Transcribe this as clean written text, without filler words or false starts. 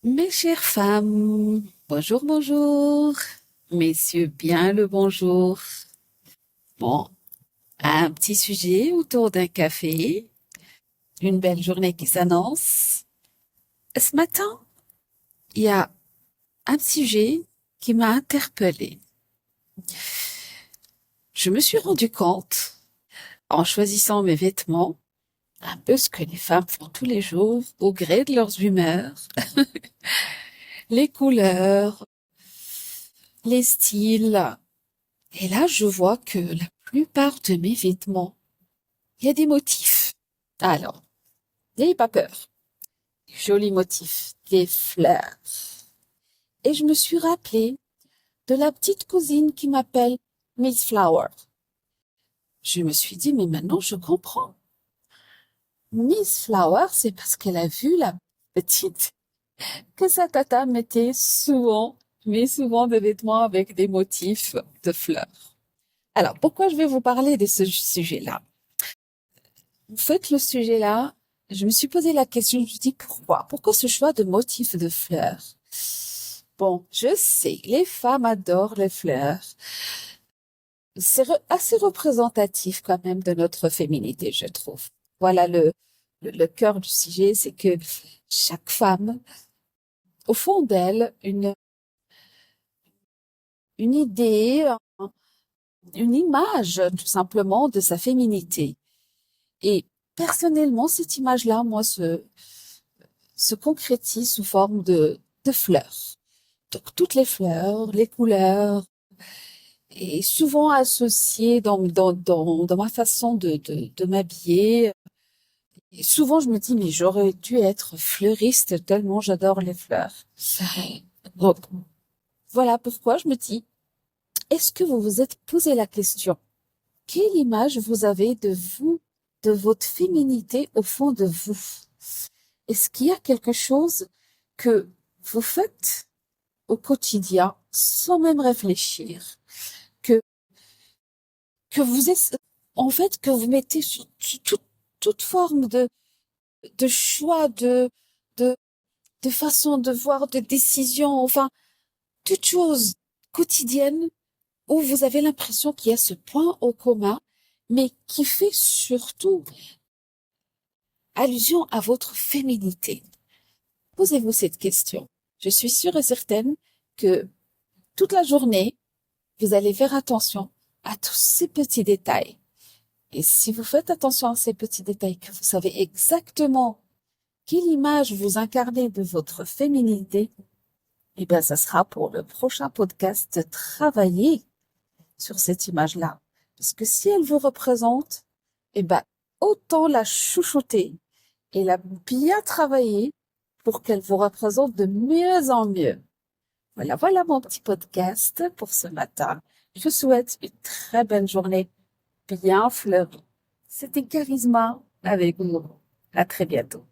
Mes chères femmes, bonjour, bonjour. Messieurs, bien le bonjour. Bon, un petit sujet autour d'un café, une belle journée qui s'annonce. Ce matin, il y a un sujet qui m'a interpellée. Je me suis rendu compte, en choisissant mes vêtements, un peu ce que les femmes font tous les jours, au gré de leurs humeurs, les couleurs, les styles. Et là, je vois que la plupart de mes vêtements, il y a des motifs. Alors, n'ayez pas peur. Jolis motifs, des fleurs. Et je me suis rappelé de la petite cousine qui m'appelle Miss Flower. Je me suis dit, mais maintenant je comprends. Miss Flower, c'est parce qu'elle a vu la petite que sa tata mettait souvent, mais souvent des vêtements avec des motifs de fleurs. Alors, pourquoi je vais vous parler de ce sujet-là? En fait, le sujet-là, je me suis posé la question, je me suis dit pourquoi? Pourquoi ce choix de motifs de fleurs? Bon, je sais, les femmes adorent les fleurs. C'est assez représentatif quand même de notre féminité, je trouve. Voilà le cœur du sujet, c'est que chaque femme, au fond d'elle, une idée, une image, tout simplement, de sa féminité. Et personnellement, cette image-là, moi, se concrétise sous forme de fleurs. Donc, toutes les fleurs, les couleurs, et souvent associées dans ma façon de m'habiller. Et souvent, je me dis, mais j'aurais dû être fleuriste tellement j'adore les fleurs. Donc, voilà pourquoi je me dis, est-ce que vous vous êtes posé la question, quelle image vous avez de vous, de votre féminité au fond de vous? Est-ce qu'il y a quelque chose que vous faites au quotidien sans même réfléchir, que, que vous êtes, en fait, que vous mettez sur toute forme de choix, de, de façon de voir, de décision, enfin, toute chose quotidienne où vous avez l'impression qu'il y a ce point en commun, mais qui fait surtout allusion à votre féminité. Posez-vous cette question. Je suis sûre et certaine que toute la journée, vous allez faire attention à tous ces petits détails. Et si vous faites attention à ces petits détails, que vous savez exactement quelle image vous incarnez de votre féminité, eh bien, ça sera pour le prochain podcast de travailler sur cette image-là. Parce que si elle vous représente, eh ben, autant la chouchouter et la bien travailler pour qu'elle vous représente de mieux en mieux. Voilà, voilà mon petit podcast pour ce matin. Je vous souhaite une très belle journée bien fleurie. C'était Charisma avec vous. À très bientôt.